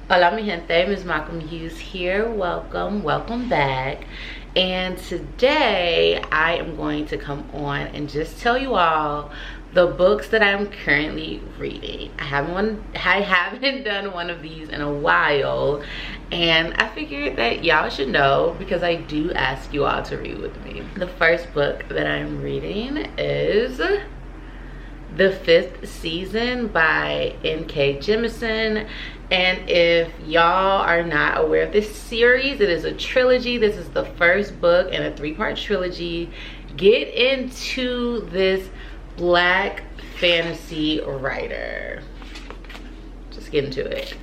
Hola mi gente, MsMalcolmHughes here. Welcome back. And today I am going to come on and just tell you all the books that I'm currently reading. I haven't done one of these in a while, and I figured that y'all should know because I do ask you all to read with me. The first book that I'm reading is The Fifth Season by N.K. Jemisin. And if y'all are not aware of this series, it is a trilogy. This is the first book in a 3-part trilogy. Get into this black fantasy writer. Just get into it.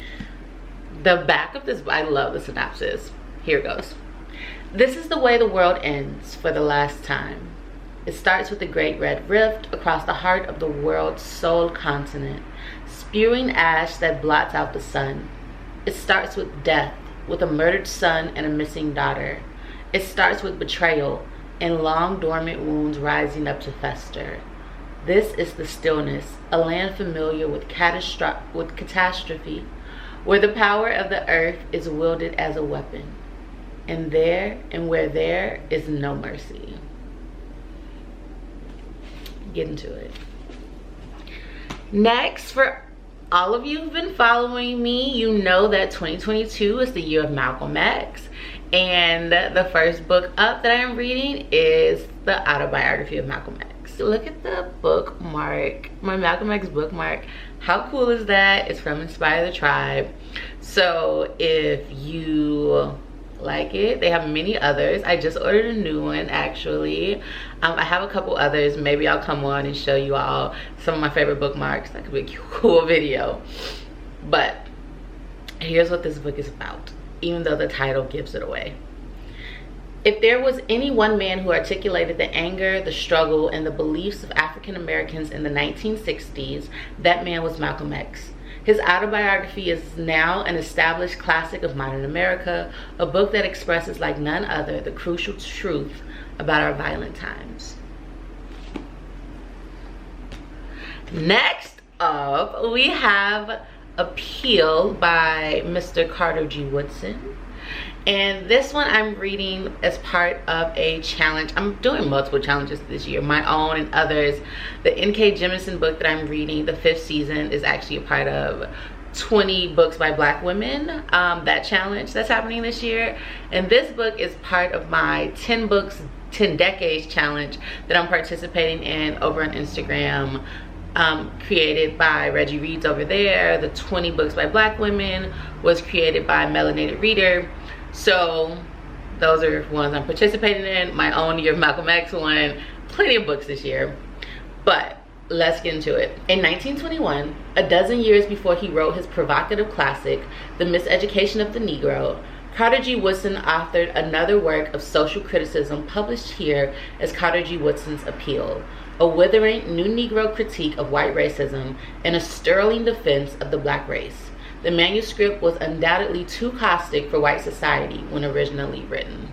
The back of this, I love the synopsis. Here it goes. This is the way the world ends for the last time. It starts with the Great Red Rift across the heart of the world's sole continent, spewing ash that blots out the sun. It starts with death, with a murdered son and a missing daughter. It starts with betrayal and long dormant wounds rising up to fester. This is the stillness, a land familiar with catastrophe, where the power of the earth is wielded as a weapon, and where there is no mercy. Get into it. Next, for all of you who've been following me, you know that 2022 is the year of Malcolm X, and the first book up that I'm reading is the autobiography of Malcolm X. Look at the bookmark, my Malcolm X bookmark. How cool is that? It's from Inspire the Tribe. So if you like it, they have many others. I just ordered a new one actually. I have a couple others. Maybe I'll come on and show you all some of my favorite bookmarks. That could be a cool video. But here's what this book is about, even though the title gives it away. If there was any one man who articulated the anger, the struggle, and the beliefs of African Americans in the 1960s, that man was Malcolm X. His autobiography is now an established classic of modern America, a book that expresses like none other the crucial truth about our violent times. Next up, we have Appeal by Mr. Carter G. Woodson. And this one I'm reading as part of a challenge. I'm doing multiple challenges this year, my own and others. The N.K. Jemisin book that I'm reading, The Fifth Season, is actually a part of 20 books by black women, that challenge that's happening this year. And this book is part of my 10 books, 10 decades challenge that I'm participating in over on Instagram. Created by Reggie Reeds over there. The 20 books by black women was created by Melanated Reader. So those are ones I'm participating in. My own Year of Malcolm X one. Plenty of books this year. But let's get into it. In 1921, a dozen years before he wrote his provocative classic, The Miseducation of the Negro, Carter G. Woodson authored another work of social criticism published here as Carter G. Woodson's Appeal, a withering new Negro critique of white racism and a sterling defense of the black race. The manuscript was undoubtedly too caustic for white society when originally written.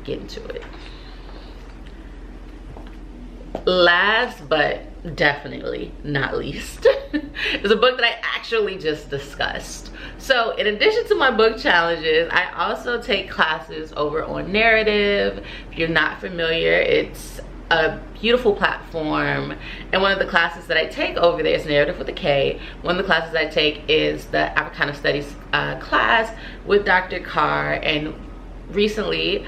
Get into it. Last but definitely not least is a book that I actually just discussed. So in addition to my book challenges, I also take classes over on Narrative. If you're not familiar, it's a beautiful platform, and one of the classes that I take over there is Narrative with a K. One of the classes I take is the Africana Studies class with Dr. Carr, and recently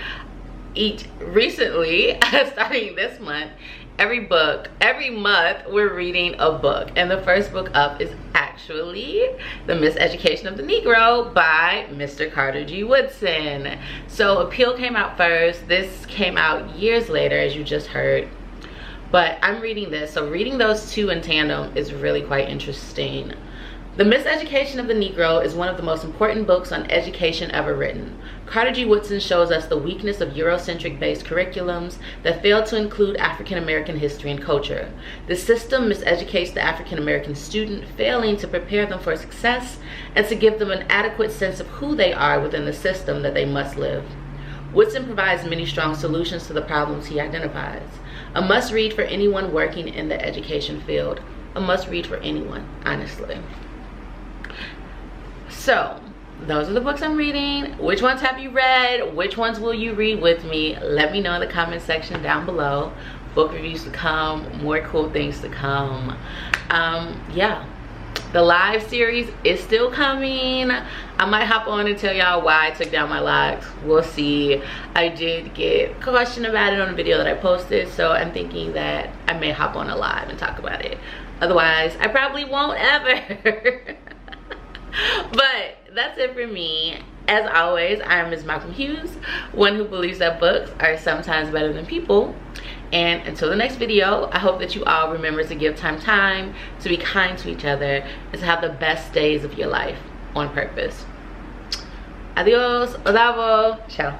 starting this month, every month we're reading a book, and the first book up is actually The Miseducation of the Negro by Mr. Carter G. Woodson. So Appeal came out first. This came out years later, as you just heard, but I'm reading this, so reading those two in tandem is really quite interesting. The Miseducation of the Negro is one of the most important books on education ever written. Carter G. Woodson shows us the weakness of Eurocentric-based curriculums that fail to include African American history and culture. The system miseducates the African American student, failing to prepare them for success and to give them an adequate sense of who they are within the system that they must live. Woodson provides many strong solutions to the problems he identifies. A must-read for anyone working in the education field. A must-read for anyone, honestly. So those are the books I'm reading. Which ones have you read? Which ones will you read with me? Let me know in the comment section down below. Book reviews to come, more cool things to come. Yeah, the live series is still coming. I might hop on and tell y'all why I took down my lives. We'll see. I did get a question about it on a video that I posted, so I'm thinking that I may hop on a live and talk about it. Otherwise, I probably won't ever. But that's it for me. As always, I am MsMalcolmHughes, one who believes that books are sometimes better than people. And until the next video, I hope that you all remember to give time, to be kind to each other, and to have the best days of your life on purpose. Adios, odavo, ciao.